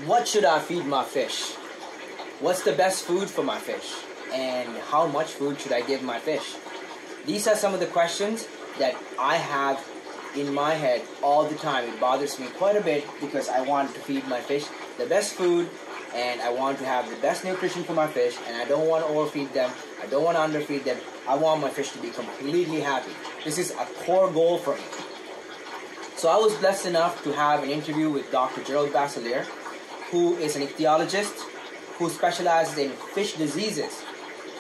what should I feed my fish? What's the best food for my fish? And how much food should I give my fish? These are some of the questions that I have in my head all the time. It bothers me quite a bit because I want to feed my fish the best food, and I want to have the best nutrition for my fish, and I don't want to overfeed them. I don't want to underfeed them. I want my fish to be completely happy. This is a core goal for me. So I was blessed enough to have an interview with Dr. Gerald Bassleer, who is an ichthyologist who specializes in fish diseases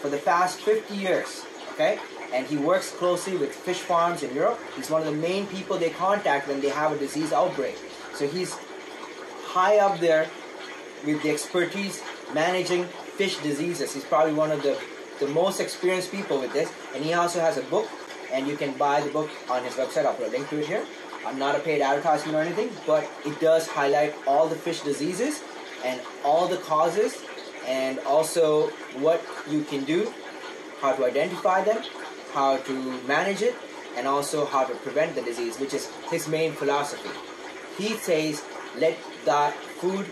for the past 50 years, okay? And he works closely with fish farms in Europe. He's one of the main people they contact when they have a disease outbreak. So he's high up there with the expertise managing fish diseases. He's probably one of the most experienced people with this. And he also has a book, and you can buy the book on his website. I'll put a link to it here. I'm not a paid advertisement or anything, but it does highlight all the fish diseases and all the causes, and also what you can do, how to identify them, how to manage it, and also how to prevent the disease, which is his main philosophy. He says, let thy food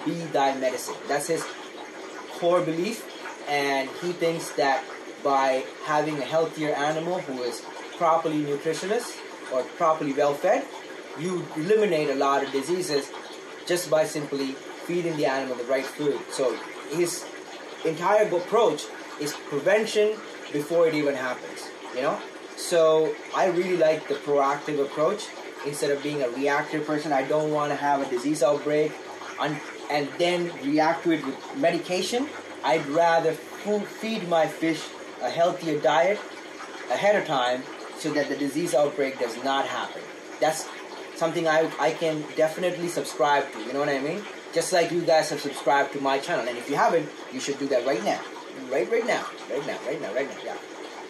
be thy medicine. That's his core belief, and he thinks that by having a healthier animal who is properly nutritionist or properly well fed, you eliminate a lot of diseases just by simply feeding the animal the right food. So his entire approach is prevention before it even happens, you know? So I really like the proactive approach instead of being a reactive person. I don't want to have a disease outbreak and then react to it with medication. I'd rather feed my fish a healthier diet ahead of time so that the disease outbreak does not happen. That's something I can definitely subscribe to, you know what I mean? Just like you guys have subscribed to my channel. And if you haven't, you should do that right now. Right now. Yeah,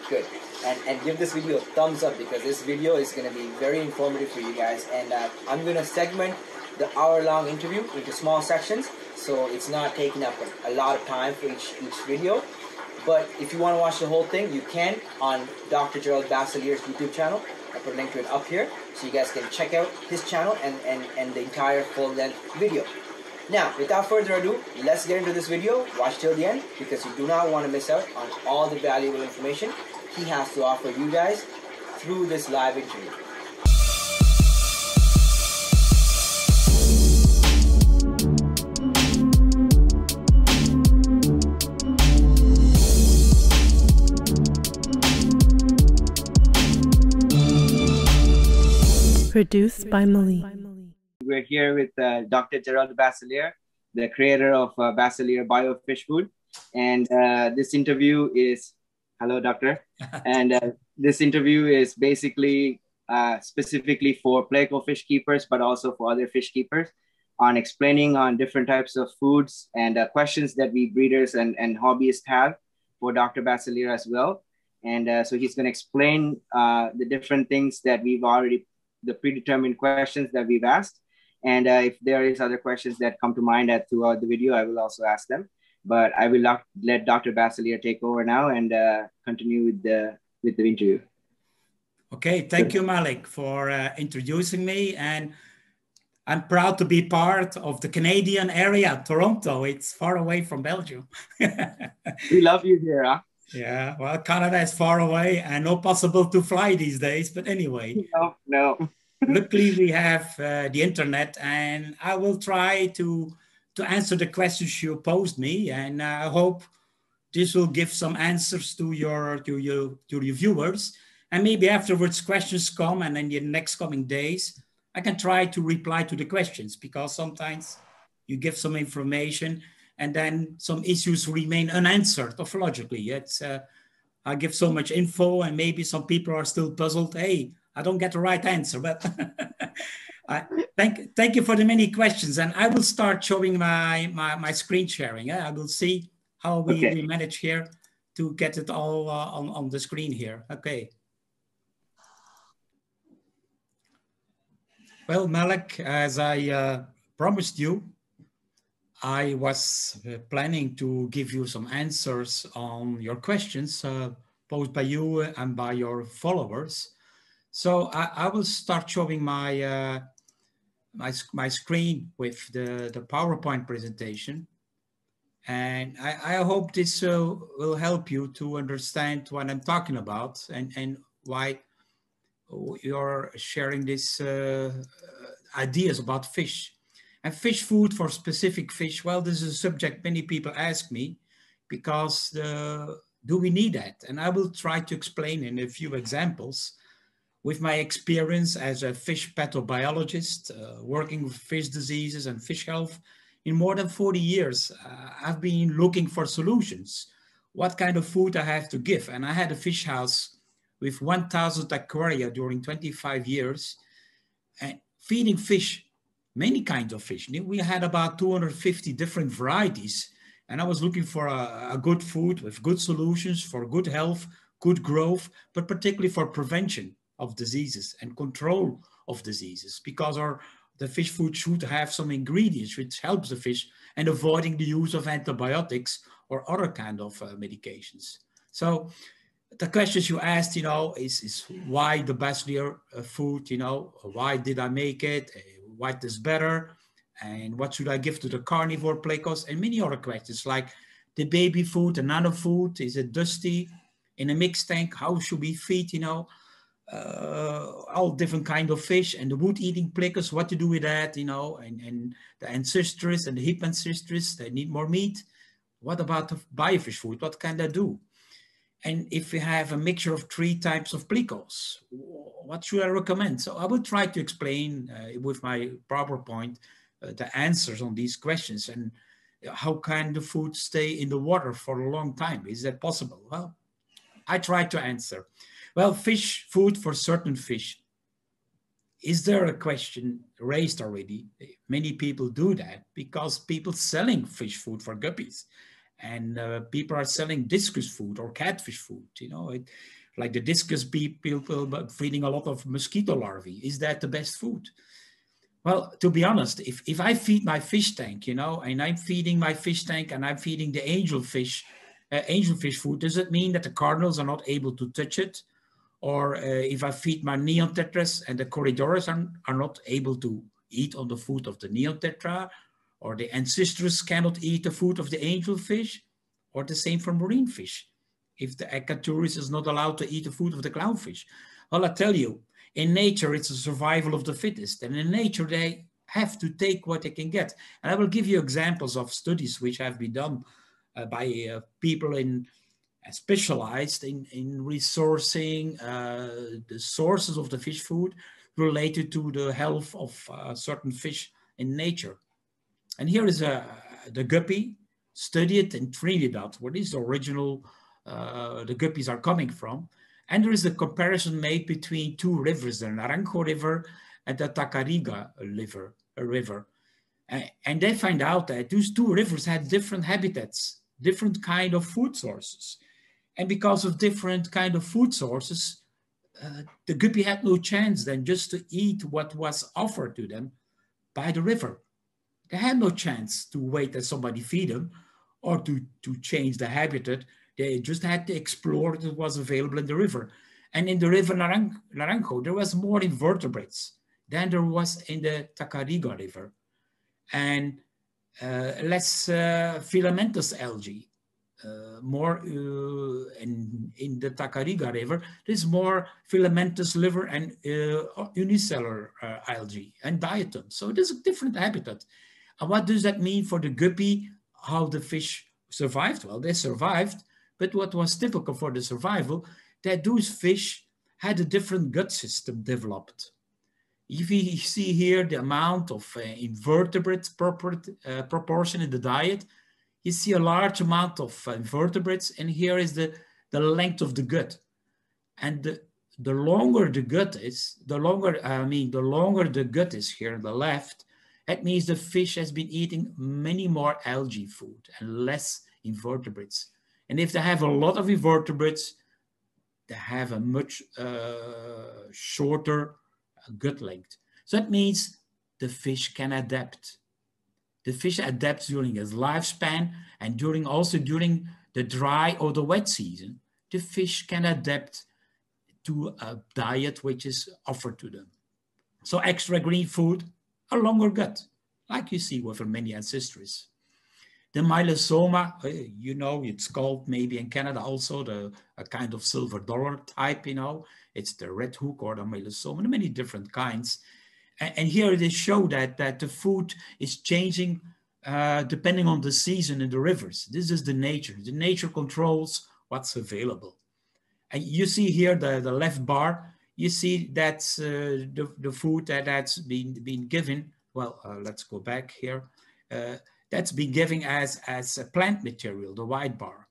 good. And give this video a thumbs up, because this video is going to be very informative for you guys. And I'm going to segment the hour-long interview into small sections, so it's not taking up a lot of time for each video. But if you want to watch the whole thing, you can on Dr. Gerald Bassleer's YouTube channel. I put a link to it up here, so you guys can check out his channel and the entire full-length video. Now, without further ado, let's get into this video. Watch till the end, because you do not want to miss out on all the valuable information he has to offer you guys through this live interview. Produced by Mali. We're here with Dr. Gerald Bassleer, the creator of Bassleer Biofish Food. And this interview is, hello, doctor. And this interview is basically specifically for Pleco fish keepers, but also for other fish keepers, on explaining on different types of foods and questions that we breeders and hobbyists have for Dr. Bassleer as well. And so he's going to explain the different things that we've already, the predetermined questions that we've asked. And if there is other questions that come to mind throughout the video, I will also ask them. But I will let Dr. Bassleer take over now and continue with the interview. Okay, thank you, Malik, for introducing me. And I'm proud to be part of the Canadian area, Toronto. It's far away from Belgium. We love you here, huh? Yeah, well, Canada is far away and not possible to fly these days. But anyway. No. Luckily, we have the internet, and I will try to answer the questions you posed me, and I hope this will give some answers to your viewers. And maybe afterwards questions come, and in the next coming days, I can try to reply to the questions, because sometimes you give some information and then some issues remain unanswered orthologically. It's I give so much info, and maybe some people are still puzzled. Hey, I don't get the right answer, but thank you for the many questions. And I will start showing my screen sharing. I will see how we manage here to get it all on the screen here. Okay. Well, Malik, as I promised you, I was planning to give you some answers on your questions posed by you and by your followers. So I will start showing my my screen with the PowerPoint presentation. And I hope this will help you to understand what I'm talking about and why you're sharing these ideas about fish. And fish food for specific fish, well, this is a subject many people ask me, because do we need that? And I will try to explain in a few examples with my experience as a fish pathobiologist, working with fish diseases and fish health. In more than 40 years, I've been looking for solutions. What kind of food I have to give? And I had a fish house with 1,000 aquaria during 25 years, and feeding fish, many kinds of fish. We had about 250 different varieties, and I was looking for a good food with good solutions for good health, good growth, but particularly for prevention of diseases and control of diseases, because the fish food should have some ingredients which helps the fish, and avoiding the use of antibiotics or other kind of medications. So the questions you asked, is why the Bassleer food, why did I make it? What is better? And what should I give to the carnivore plecos? And many other questions like the baby food, the nano food, is it dusty? In a mixed tank, how should we feed, all different kind of fish, and the wood-eating plecos, what to do with that, and the ancestors and the hip ancestors, they need more meat. What about the biofish food? What can they do? And if we have a mixture of 3 types of plecos, what should I recommend? So I will try to explain with my PowerPoint the answers on these questions, and how can the food stay in the water for a long time? Is that possible? Well, I try to answer. Well, fish food for certain fish. Is there a question raised already? Many people do that because people selling fish food for guppies, and people are selling discus food or catfish food, like the discus people feeding a lot of mosquito larvae. Is that the best food? Well, to be honest, if I feed my fish tank, and I'm feeding my fish tank and I'm feeding the angelfish food, does it mean that the cardinals are not able to touch it? Or if I feed my neon tetras and the corridors are not able to eat on the food of the neon tetra, or the ancestors cannot eat the food of the angelfish, or the same for marine fish, if the ecatourist is not allowed to eat the food of the clownfish. Well, I tell you, in nature, it's a survival of the fittest. And in nature, they have to take what they can get. And I will give you examples of studies which have been done by people specialized in resourcing the sources of the fish food related to the health of certain fish in nature. And here is the guppy studied in Trinidad, where this original, the guppies are coming from. And there is a comparison made between 2 rivers, the Naranjo River and the Tacariga River. And they find out that those 2 rivers had different habitats, different kind of food sources. And because of different kind of food sources, the guppy had no chance then just to eat what was offered to them by the river. They had no chance to wait that somebody feed them or to change the habitat. They just had to explore what was available in the river. And in the river Naranjo, there was more invertebrates than there was in the Tacariga River. And less filamentous algae. More in the Tacariga River, there's more filamentous liver and unicellular algae and diatom. So there's a different habitat. And what does that mean for the guppy? How the fish survived? Well, they survived, but what was typical for the survival, that those fish had a different gut system developed. If you see here the amount of invertebrates proportion in the diet, you see a large amount of invertebrates, and here is the length of the gut. And the longer the gut is, the longer the gut is here on the left, that means the fish has been eating many more algae food and less invertebrates. And if they have a lot of invertebrates, they have a much shorter gut length. So that means the fish can adapt. The fish adapts during its lifespan, and during the dry or the wet season, the fish can adapt to a diet which is offered to them. So extra green food, a longer gut, like you see with many ancestries. The mylosoma, you know, it's called maybe in Canada also a kind of silver dollar type, you know. It's the red hook or the mylosoma, many different kinds. And here they show that the food is changing depending on the season in the rivers. This is the nature. The nature controls what's available. And you see here the left bar, you see that's the food that's been given. Well, let's go back here. That's been given as a plant material, the white bar.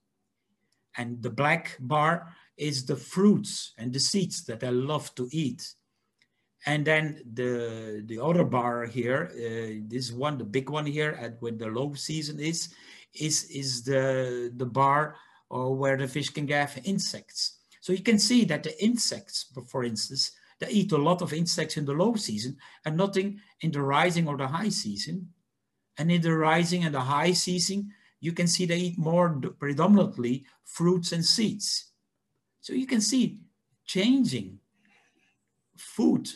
And the black bar is the fruits and the seeds that I love to eat. And then the other bar here, this one, the big one here, at when the low season is the bar where the fish can have insects. So you can see that the insects, for instance, they eat a lot of insects in the low season and nothing in the rising or the high season. And in the rising and the high season, you can see they eat more predominantly fruits and seeds. So you can see changing food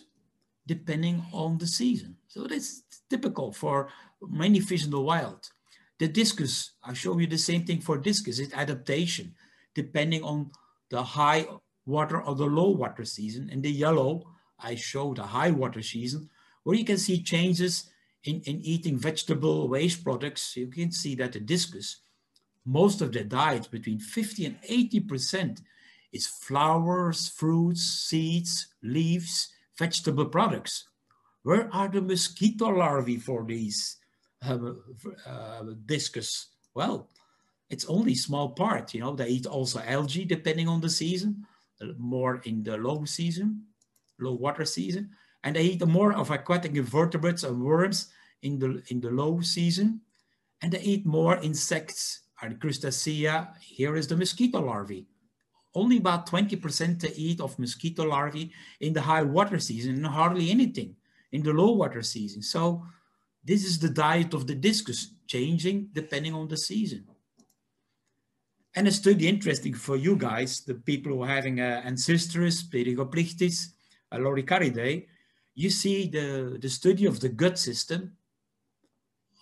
depending on the season. So that's typical for many fish in the wild. The discus, I show you the same thing for discus, it's adaptation depending on the high water or the low water season. In the yellow, I show the high water season, where you can see changes in eating vegetable waste products. You can see that the discus, most of their diet, between 50 and 80%, is flowers, fruits, seeds, leaves, vegetable products. Where are the mosquito larvae for these discus? Well, it's only a small part, you know. They eat also algae depending on the season, more in the low season, low water season, and they eat more of aquatic invertebrates and worms in the low season, and they eat more insects and crustacea. Here is the mosquito larvae. Only about 20% they eat of mosquito larvae in the high water season, and hardly anything in the low water season. So this is the diet of the discus, changing depending on the season. And a study interesting for you guys, the people who are having ancestors, Pterygoplichtis, Loricariidae, you see the study of the gut system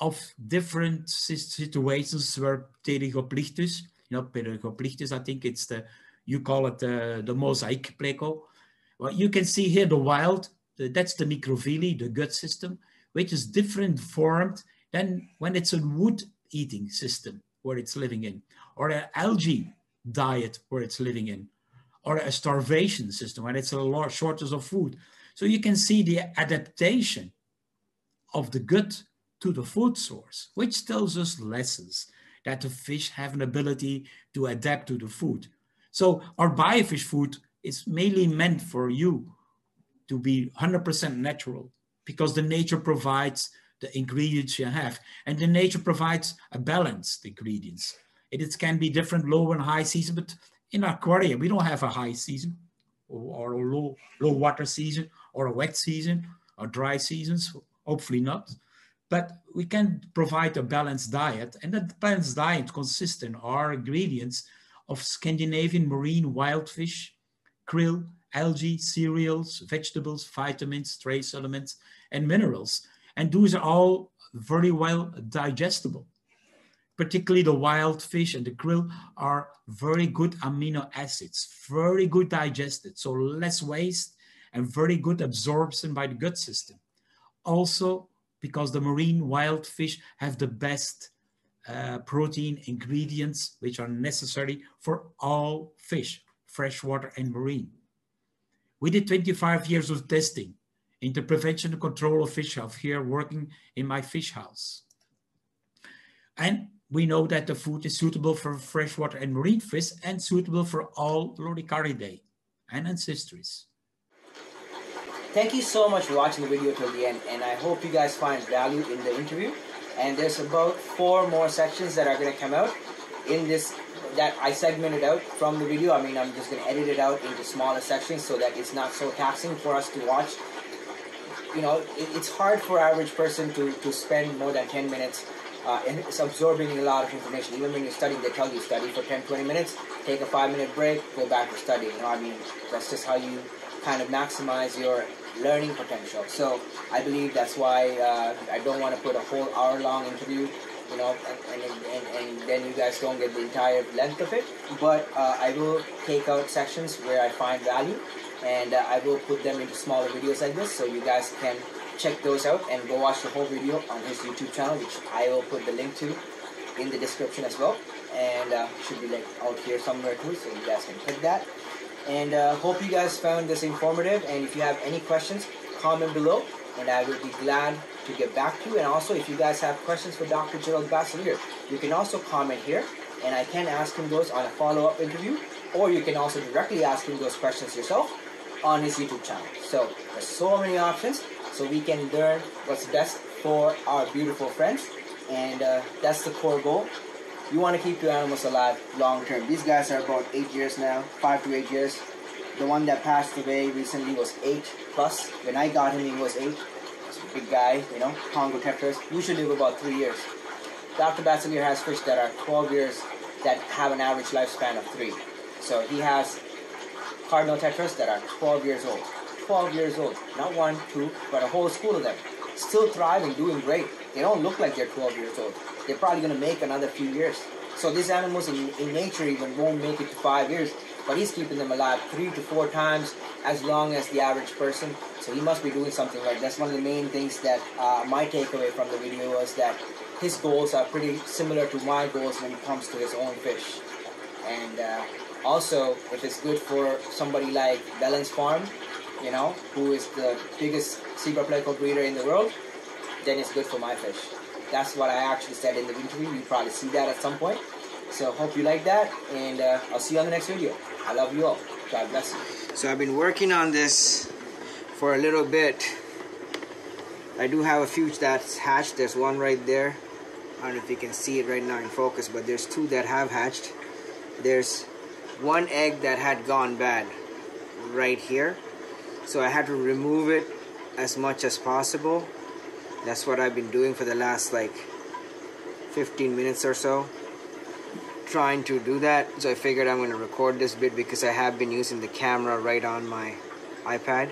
of different situations where Pterygoplichtis, you know, Pterygoplichtis, I think it's you call it the mosaic Pleco. Well, you can see here the wild, that's the microvilli, the gut system, which is different formed than when it's a wood eating system where it's living in, or an algae diet where it's living in, or a starvation system when it's a large shortage of food. So you can see the adaptation of the gut to the food source, which tells us lessons that the fish have an ability to adapt to the food. So our biofish food is mainly meant for you to be 100% natural, because the nature provides the ingredients you have, and the nature provides a balanced ingredients. It can be different low and high season, but in our aquarium, we don't have a high season or a low water season or a wet season or dry seasons, hopefully not. But we can provide a balanced diet, and that balanced diet consists in our ingredients of Scandinavian marine wild fish, krill, algae, cereals, vegetables, vitamins, trace elements, and minerals. And those are all very well digestible. Particularly the wild fish and the krill are very good amino acids, very good digested, so less waste and very good absorption by the gut system. Also, because the marine wild fish have the best protein ingredients which are necessary for all fish, freshwater and marine. We did 25 years of testing in the prevention and control of fish health here working in my fish house. And we know that the food is suitable for freshwater and marine fish and suitable for all Loricariidae and ancestries. Thank you so much for watching the video till the end, and I hope you guys find value in the interview. And there's about 4 more sections that are going to come out in this, that I segmented out from the video. I mean, I'm just going to edit it out into smaller sections so that it's not so taxing for us to watch. You know, it's hard for average person to spend more than 10 minutes and it's absorbing a lot of information. Even when you're studying, they tell you study for 10-20 minutes, take a 5-minute break, go back to studying. You know, I mean, that's just how you kind of maximize your learning potential. So I believe that's why I don't want to put a whole hour-long interview, you know, and then you guys don't get the entire length of it. But I will take out sections where I find value, and I will put them into smaller videos like this, so you guys can check those out and go watch the whole video on his YouTube channel, which I will put the link to in the description as well, and should be like out here somewhere too, so you guys can click that. And hope you guys found this informative, and if you have any questions, comment below and I will be glad to get back to you. And also, if you guys have questions for Dr. Gerald Bassleer, you can also comment here and I can ask him those on a follow-up interview, or you can also directly ask him those questions yourself on his YouTube channel. So there's so many options, so we can learn what's best for our beautiful friends, and that's the core goal. You want to keep your animals alive long term. These guys are about 8 years now, 5 to 8 years. The one that passed away recently was 8 plus. When I got him, he was 8. He's a big guy, you know, Congo tetras. Usually live about 3 years. Dr. Bassleer has fish that are 12 years that have an average lifespan of 3. So he has cardinal tetras that are 12 years old. 12 years old. Not 1, 2, but a whole school of them. Still thriving, doing great. They don't look like they're 12 years old. They're probably going to make another few years. So these animals in nature even won't make it to 5 years, but he's keeping them alive 3 to 4 times as long as the average person. So he must be doing something right. That's one of the main things that my takeaway from the video was that his goals are pretty similar to my goals when it comes to his own fish. And also, if it's good for somebody like Bellen's Farm, you know, who is the biggest zebra Pleco breeder in the world, then it's good for my fish. That's what I actually said in the interview. You probably see that at some point. So hope you like that, and I'll see you on the next video. I love you all. God bless you. So I've been working on this for a little bit. I do have a few that's hatched. There's one right there. I don't know if you can see it right now in focus, but there's 2 that have hatched. There's 1 egg that had gone bad right here. So I had to remove it as much as possible. That's what I've been doing for the last like 15 minutes or so, trying to do that. So I figured I'm going to record this bit because I have been using the camera right on my iPad.